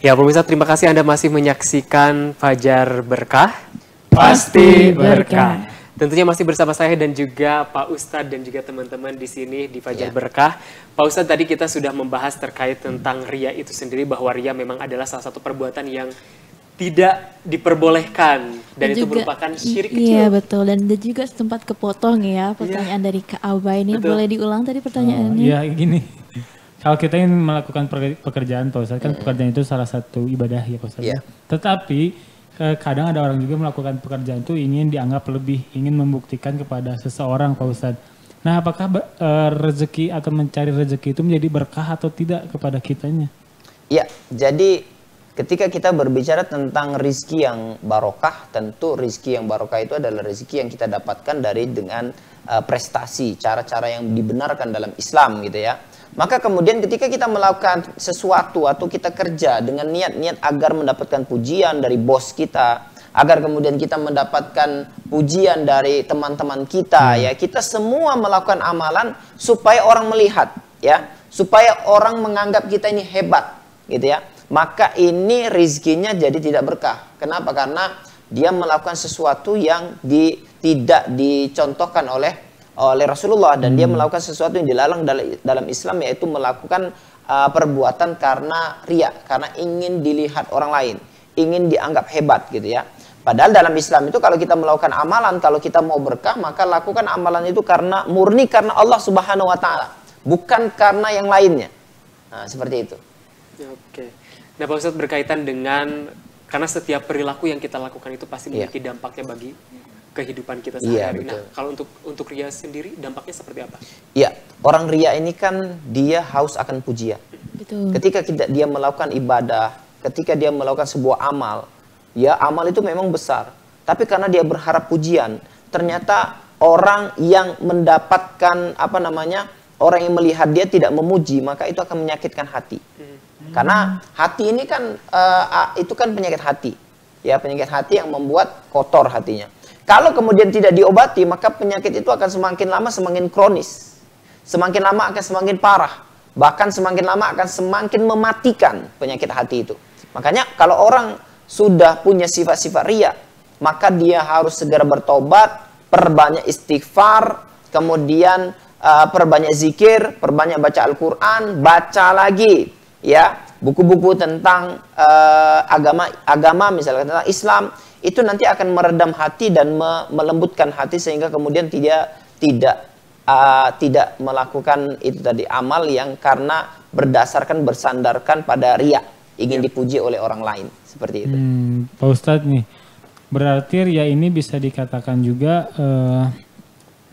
Ya pemirsa, terima kasih Anda masih menyaksikan Fajar Berkah. Pasti berkah. Tentunya masih bersama saya dan juga Pak Ustadz dan juga teman-teman di sini di Fajar Berkah. Pak Ustadz, tadi kita sudah membahas terkait tentang ria itu sendiri, bahwa ria memang adalah salah satu perbuatan yang tidak diperbolehkan dan itu merupakan syirik kecil. Iya betul, dan juga sempat kepotong ya pertanyaan dari Kak Aba ini. Betul. Boleh diulang tadi pertanyaannya? Iya gini, kalau kita ingin melakukan pekerjaan Pak Ustadz, kan pekerjaan itu salah satu ibadah ya Pak Ustadz. Tetapi kadang ada orang juga melakukan pekerjaan itu ingin dianggap lebih, ingin membuktikan kepada seseorang Pak Ustadz. Nah apakah rezeki atau mencari rezeki itu menjadi berkah atau tidak kepada kitanya? Ya, jadi ketika kita berbicara tentang rizki yang barokah, tentu rizki yang barokah itu adalah rizki yang kita dapatkan dengan prestasi, cara-cara yang dibenarkan dalam Islam gitu ya. Maka kemudian ketika kita melakukan sesuatu atau kita kerja dengan niat-niat agar mendapatkan pujian dari bos kita, agar kemudian kita mendapatkan pujian dari teman-teman kita, ya kita semua melakukan amalan supaya orang melihat, ya, supaya orang menganggap kita ini hebat, gitu ya. Maka ini rizkinya jadi tidak berkah. Kenapa? Karena dia melakukan sesuatu yang tidak dicontohkan oleh Rasulullah, dan dia melakukan sesuatu yang dilarang dalam Islam, yaitu melakukan perbuatan karena riya, karena ingin dilihat orang lain, ingin dianggap hebat gitu ya. Padahal dalam Islam itu kalau kita melakukan amalan, kalau kita mau berkah, maka lakukan amalan itu murni karena Allah Subhanahu wa taala, bukan karena yang lainnya. Nah, seperti itu. Oke. Nah, Pak Ustadz, berkaitan dengan, karena setiap perilaku yang kita lakukan itu pasti memiliki dampaknya bagi kehidupan kita sehari-hari. Nah, kalau untuk ria sendiri dampaknya seperti apa? Iya, orang ria ini kan dia haus akan pujian. Betul. Ketika dia melakukan ibadah, ketika dia melakukan sebuah amal, ya amal itu memang besar. Tapi karena dia berharap pujian, ternyata orang yang mendapatkan orang yang melihat dia tidak memuji, maka itu akan menyakitkan hati. Karena hati ini kan itu kan penyakit hati, ya, penyakit hati yang membuat kotor hatinya. Kalau kemudian tidak diobati, maka penyakit itu akan semakin lama semakin kronis, semakin lama akan semakin parah, bahkan semakin lama akan semakin mematikan penyakit hati itu. Makanya kalau orang sudah punya sifat-sifat riya, maka dia harus segera bertobat, perbanyak istighfar, kemudian perbanyak zikir, perbanyak baca Al-Quran, baca lagi ya buku-buku tentang agama misalnya tentang Islam, itu nanti akan meredam hati dan melembutkan hati, sehingga kemudian tidak melakukan itu tadi amal yang karena bersandarkan pada riya, ingin dipuji oleh orang lain, seperti itu. Pak Ustadz nih, berarti riya ini bisa dikatakan juga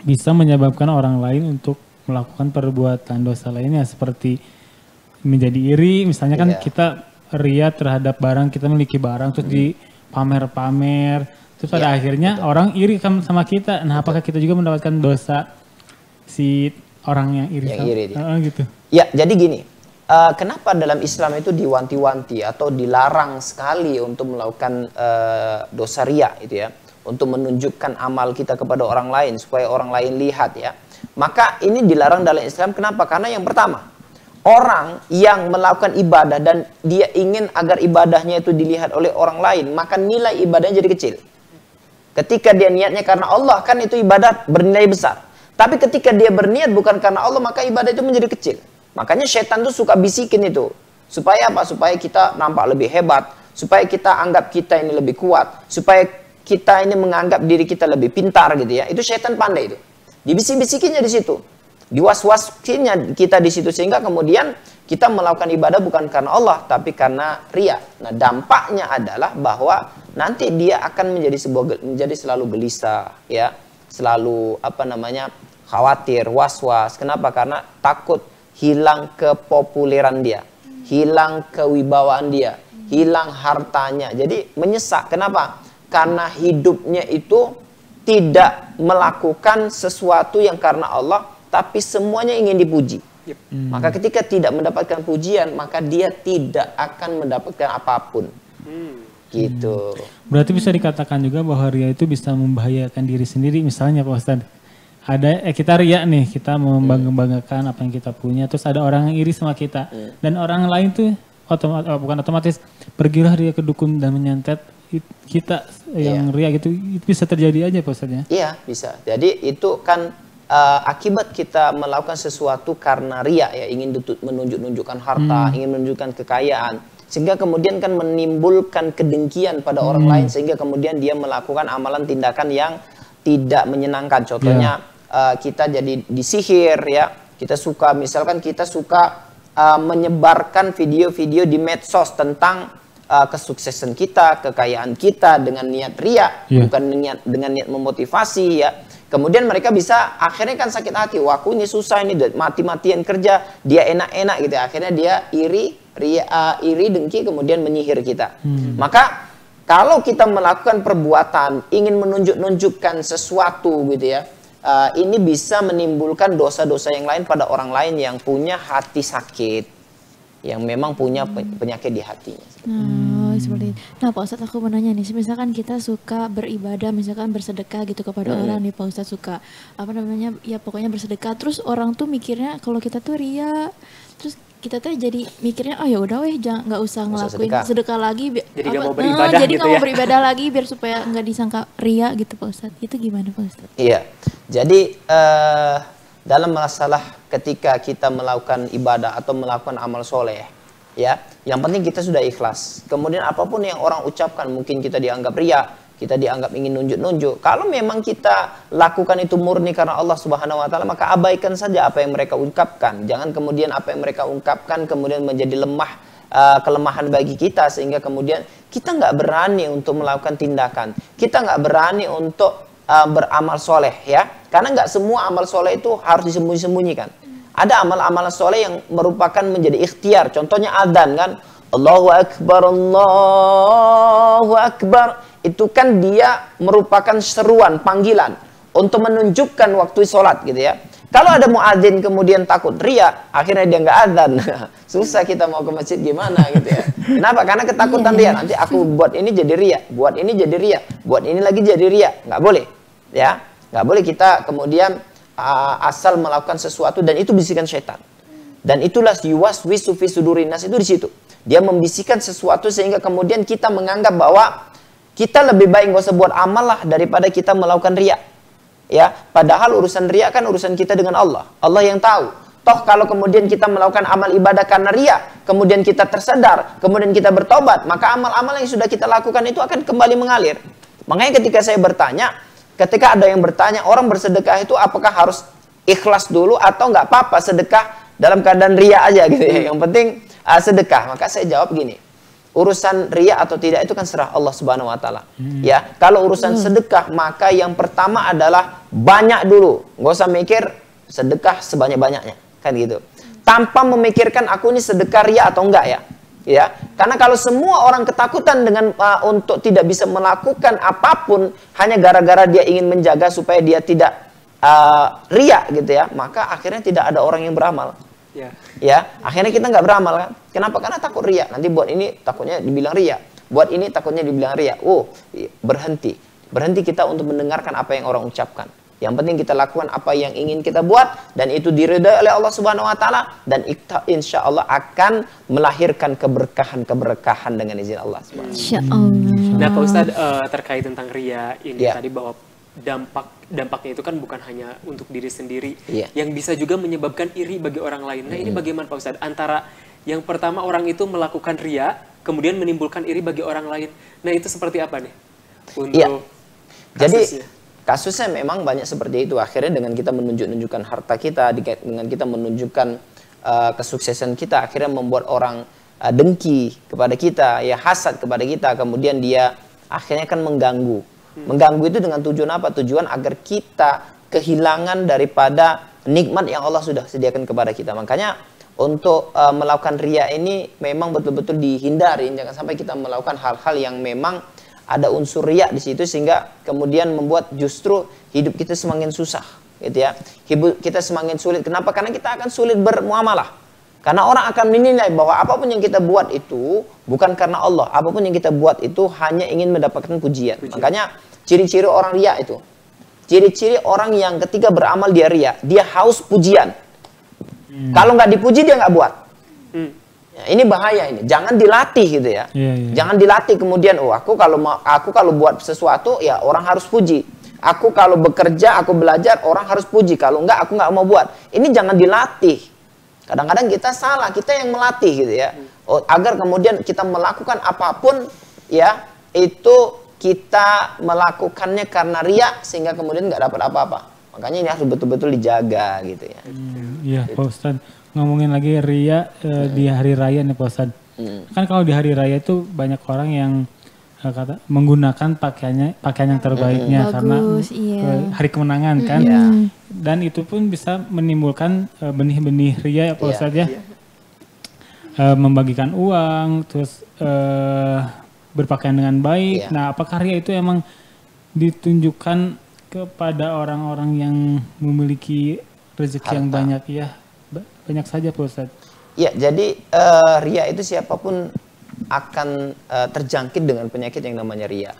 bisa menyebabkan orang lain untuk melakukan perbuatan dosa lainnya, seperti menjadi iri, misalnya kan kita riya terhadap barang, kita memiliki barang terus dipamer-pamer, terus pada akhirnya orang iri sama kita. Nah, apakah kita juga mendapatkan dosa si orang yang iri? Gitu. Ya, jadi gini, kenapa dalam Islam itu diwanti-wanti atau dilarang sekali untuk melakukan dosa riya itu ya, untuk menunjukkan amal kita kepada orang lain supaya orang lain lihat ya. Maka ini dilarang dalam Islam. Kenapa? Karena yang pertama, orang yang melakukan ibadah dan dia ingin agar ibadahnya itu dilihat oleh orang lain, maka nilai ibadahnya jadi kecil. Ketika dia niatnya karena Allah, kan itu ibadah bernilai besar. Tapi ketika dia berniat bukan karena Allah, maka ibadah itu menjadi kecil. Makanya setan tuh suka bisikin itu. Supaya apa? Supaya kita nampak lebih hebat, supaya kita anggap kita ini lebih kuat, supaya kita ini menganggap diri kita lebih pintar gitu ya. Itu setan pandai itu. Dibisik-bisikinnya di situ. Diwaswasinya kita di situ, sehingga kemudian kita melakukan ibadah bukan karena Allah tapi karena riya. Nah, dampaknya adalah bahwa nanti dia akan menjadi selalu gelisah ya, selalu khawatir, was-was. Kenapa? Karena takut hilang kepopuleran dia, hilang kewibawaan dia, hilang hartanya. Jadi menyesak. Kenapa? Karena hidupnya itu tidak melakukan sesuatu yang karena Allah, tapi semuanya ingin dipuji. Maka ketika tidak mendapatkan pujian, maka dia tidak akan mendapatkan apapun. Gitu. Berarti bisa dikatakan juga bahwa riya itu bisa membahayakan diri sendiri. Misalnya Pak Ustadz, ada kita riya nih, kita membanggakan apa yang kita punya, terus ada orang yang iri sama kita, dan orang lain tuh bukan otomatis, pergilah ria ke dukun dan menyantet kita yang ria gitu, itu bisa terjadi aja Pak Ustadz ya? Iya, bisa. Jadi itu kan akibat kita melakukan sesuatu karena ria ya, ingin menunjukkan harta, ingin menunjukkan kekayaan, sehingga kemudian kan menimbulkan kedengkian pada orang lain, sehingga kemudian dia melakukan amalan tindakan yang tidak menyenangkan. Contohnya kita jadi disihir ya, kita suka misalkan kita suka menyebarkan video-video di medsos tentang kesuksesan kita, kekayaan kita dengan niat ria, bukan dengan niat memotivasi ya. Kemudian mereka bisa akhirnya kan sakit hati, wah aku ini susah ini mati-matian kerja, dia enak-enak gitu. Akhirnya dia iri, dengki, kemudian menyihir kita. Maka kalau kita melakukan perbuatan ingin menunjukkan sesuatu gitu ya, ini bisa menimbulkan dosa-dosa yang lain pada orang lain yang punya hati sakit, yang memang punya penyakit di hatinya. Seperti itu. Nah Pak Ustadz, aku mau nanya nih, misalkan kita suka beribadah, misalkan bersedekah gitu kepada orang nih Pak Ustadz, suka ya pokoknya bersedekah, terus orang tuh mikirnya kalau kita tuh ria, terus kita tuh jadi mikirnya ya udah nggak usah ngelakuin sedekah lagi, jadi nggak mau beribadah jadi gitu nggak mau ya. beribadah lagi biar supaya nggak disangka ria gitu Pak Ustadz. Itu gimana Pak Ustadz? Iya, jadi dalam masalah ketika kita melakukan ibadah atau melakukan amal soleh ya, yang penting kita sudah ikhlas. Kemudian apapun yang orang ucapkan, mungkin kita dianggap ria, kita dianggap ingin nunjuk-nunjuk. Kalau memang kita lakukan itu murni karena Allah Subhanahu wa taala, maka abaikan saja apa yang mereka ungkapkan. Jangan kemudian apa yang mereka ungkapkan kemudian menjadi kelemahan bagi kita, sehingga kemudian kita nggak berani untuk melakukan tindakan. Kita nggak berani untuk beramal soleh ya. Karena nggak semua amal soleh itu harus disembunyi-sembunyikan. Ada amal-amal soleh yang merupakan menjadi ikhtiar. Contohnya adzan kan, Allahu Akbar, Allahu Akbar. Itu kan dia merupakan seruan, panggilan untuk menunjukkan waktu sholat gitu ya. Kalau ada muadzin kemudian takut ria, akhirnya dia nggak adzan. Susah kita mau ke masjid gimana gitu ya. Kenapa? Karena ketakutan ria. Nanti aku buat ini jadi ria, buat ini jadi ria, buat ini lagi jadi ria. Nggak boleh ya. Nggak boleh kita kemudian asal melakukan sesuatu, dan itu bisikan syaitan. Dan itulah yuwaswisu fi sudurin nas, itu di situ. Dia membisikkan sesuatu sehingga kemudian kita menganggap bahwa kita lebih baik nggak usah buat amal lah daripada kita melakukan riya. Ya, padahal urusan riya kan urusan kita dengan Allah. Allah yang tahu. Toh kalau kemudian kita melakukan amal ibadah karena riya, kemudian kita tersadar, kemudian kita bertobat, maka amal-amal yang sudah kita lakukan itu akan kembali mengalir. Makanya ketika saya bertanya, ketika ada yang bertanya, orang bersedekah itu apakah harus ikhlas dulu atau nggak apa-apa sedekah dalam keadaan riya aja gitu ya. Yang penting sedekah. Maka saya jawab gini. Urusan riya atau tidak itu kan serah Allah Subhanahu wa taala. Ya, kalau urusan sedekah maka yang pertama adalah banyak dulu. Nggak usah mikir sedekah sebanyak-banyaknya, kan gitu. Tanpa memikirkan aku ini sedekah riya atau enggak ya. Ya, karena kalau semua orang ketakutan dengan untuk tidak bisa melakukan apapun hanya gara-gara dia ingin menjaga supaya dia tidak riya gitu ya, maka akhirnya tidak ada orang yang beramal. Ya, akhirnya kita nggak beramal kan? Kenapa? Karena takut riya. Nanti buat ini takutnya dibilang riya, buat ini takutnya dibilang riya. Berhenti kita untuk mendengarkan apa yang orang ucapkan. Yang penting kita lakukan apa yang ingin kita buat, dan itu diridai oleh Allah Subhanahu wa taala, dan insya Allah akan melahirkan keberkahan dengan izin Allah Subhanahu wa taala. Nah, Pak Ustadz, terkait tentang riya ini tadi, bahwa dampaknya itu kan bukan hanya untuk diri sendiri, yang bisa juga menyebabkan iri bagi orang lain. Nah, ini bagaimana Pak Ustadz? Antara yang pertama orang itu melakukan riya, kemudian menimbulkan iri bagi orang lain. Nah, itu seperti apa nih untuk kasusnya? Jadi kasusnya memang banyak seperti itu. Akhirnya dengan kita menunjukkan harta kita, dengan kita menunjukkan kesuksesan kita, akhirnya membuat orang dengki kepada kita, ya hasad kepada kita. Kemudian dia akhirnya kan mengganggu. Mengganggu itu dengan tujuan apa? Tujuan agar kita kehilangan daripada nikmat yang Allah sudah sediakan kepada kita. Makanya untuk melakukan riya ini memang betul-betul dihindari. Jangan sampai kita melakukan hal-hal yang memang ada unsur riya di situ, sehingga kemudian membuat justru hidup kita semakin susah, gitu ya. Hidup kita semakin sulit. Kenapa? Karena kita akan sulit bermuamalah. Karena orang akan menilai bahwa apapun yang kita buat itu bukan karena Allah. Apapun yang kita buat itu hanya ingin mendapatkan pujian. Makanya ciri-ciri orang riya itu. Ciri-ciri orang yang ketika beramal dia riya, dia haus pujian. Kalau nggak dipuji dia nggak buat. Ya, ini bahaya ini. Jangan dilatih gitu ya. Jangan dilatih kemudian, oh aku kalau buat sesuatu ya orang harus puji. Aku kalau bekerja, aku belajar, orang harus puji. Kalau enggak, aku enggak mau buat. Ini jangan dilatih. Kadang-kadang kita salah, kita yang melatih gitu ya. Agar kemudian kita melakukan apapun ya, itu kita melakukannya karena riya sehingga kemudian nggak dapat apa-apa. Makanya ini harus betul-betul dijaga gitu ya. Iya Pak Ustadz, ngomongin lagi riya di hari raya nih Pak Ustadz. Kan kalau di hari raya itu banyak orang yang menggunakan pakaian yang terbaiknya karena hari kemenangan kan. Dan itu pun bisa menimbulkan benih-benih riya ya Pak Ustadz ya. Membagikan uang, terus berpakaian dengan baik. Nah, apakah ria itu emang ditunjukkan kepada orang-orang yang memiliki rezeki yang banyak ya? Banyak saja Pak Ustadz. Ya, jadi ria itu siapapun akan terjangkit dengan penyakit yang namanya ria.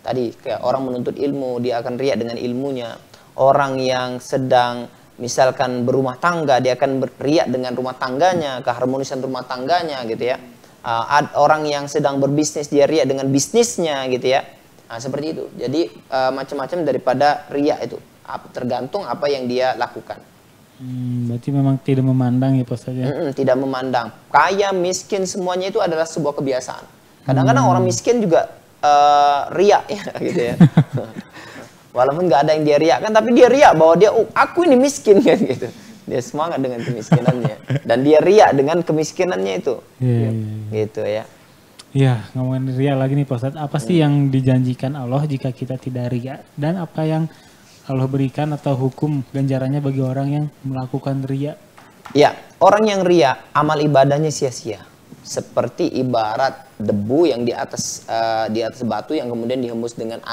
Tadi kayak orang menuntut ilmu, dia akan ria dengan ilmunya. Orang yang sedang misalkan berumah tangga, dia akan ria dengan rumah tangganya, keharmonisan rumah tangganya gitu ya. Orang yang sedang berbisnis dia riya dengan bisnisnya gitu ya. Nah, seperti itu. Jadi macam-macam daripada riya itu. Tergantung apa yang dia lakukan. Berarti memang tidak memandang ya Pak Ustadz ya? Tidak memandang. Kaya, miskin, semuanya itu adalah sebuah kebiasaan. Kadang-kadang orang miskin juga riya ya gitu ya. Walaupun nggak ada yang dia riakan, tapi dia riya bahwa dia, aku ini miskin kan gitu. Dia semangat dengan kemiskinannya dan dia riya dengan kemiskinannya itu. Gitu ya. Iya, ngomongin riya lagi nih Pak Ustadz. Apa sih yang dijanjikan Allah jika kita tidak riya? Dan apa yang Allah berikan atau hukum ganjarannya bagi orang yang melakukan riya? Ya, orang yang riya, amal ibadahnya sia-sia. Seperti ibarat debu yang di atas batu yang kemudian dihembus dengan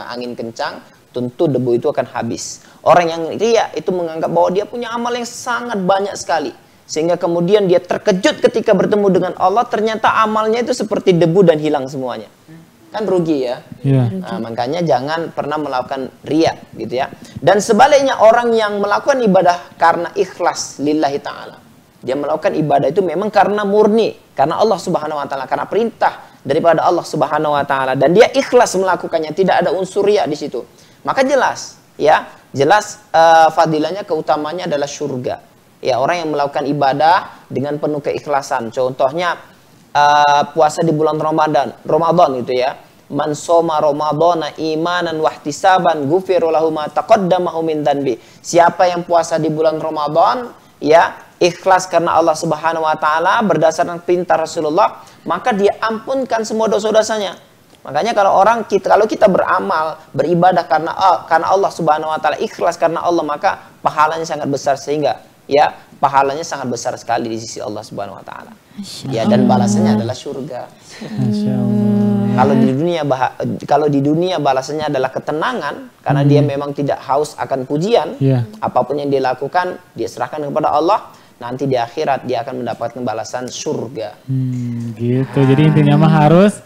angin kencang, tentu debu itu akan habis. Orang yang riya itu menganggap bahwa dia punya amal yang sangat banyak sekali. Sehingga kemudian dia terkejut ketika bertemu dengan Allah, ternyata amalnya itu seperti debu dan hilang semuanya. Kan rugi ya. Nah, makanya jangan pernah melakukan riya gitu ya. Dan sebaliknya orang yang melakukan ibadah karena ikhlas lillahi ta'ala. Dia melakukan ibadah itu memang karena murni, karena Allah Subhanahu wa taala, karena perintah daripada Allah Subhanahu wa taala, dan dia ikhlas melakukannya, tidak ada unsur riya di situ. Maka jelas fadilahnya, keutamanya adalah surga. Ya, orang yang melakukan ibadah dengan penuh keikhlasan. Contohnya puasa di bulan Ramadan itu ya. Man shoma ramadhana imanan wahtisaban ghufira lahu ma taqaddamahu min dhanbi. Siapa yang puasa di bulan Ramadan ya, ikhlas karena Allah Subhanahu wa taala berdasarkan perintah Rasulullah, maka dia ampunkan semua dosa-dosanya. Makanya kalau kita beramal, beribadah karena Allah Subhanahu wa taala, ikhlas karena Allah, maka pahalanya sangat besar, sehingga ya pahalanya sangat besar sekali di sisi Allah Subhanahu wa taala. Ya, dan balasannya adalah surga. Kalau di dunia balasannya adalah ketenangan karena dia memang tidak haus akan pujian. Apapun yang dia lakukan, dia serahkan kepada Allah. Nanti di akhirat dia akan mendapatkan balasan surga. Gitu. Jadi intinya mah harus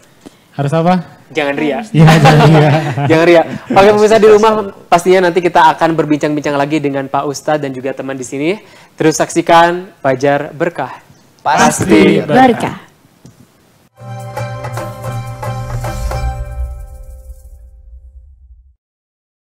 apa? Jangan ria. Jangan ria. Oke, pemirsa di rumah, pastinya nanti kita akan berbincang-bincang lagi dengan Pak Ustadz dan juga teman di sini. Terus saksikan Fajar Berkah. Pasti berkah.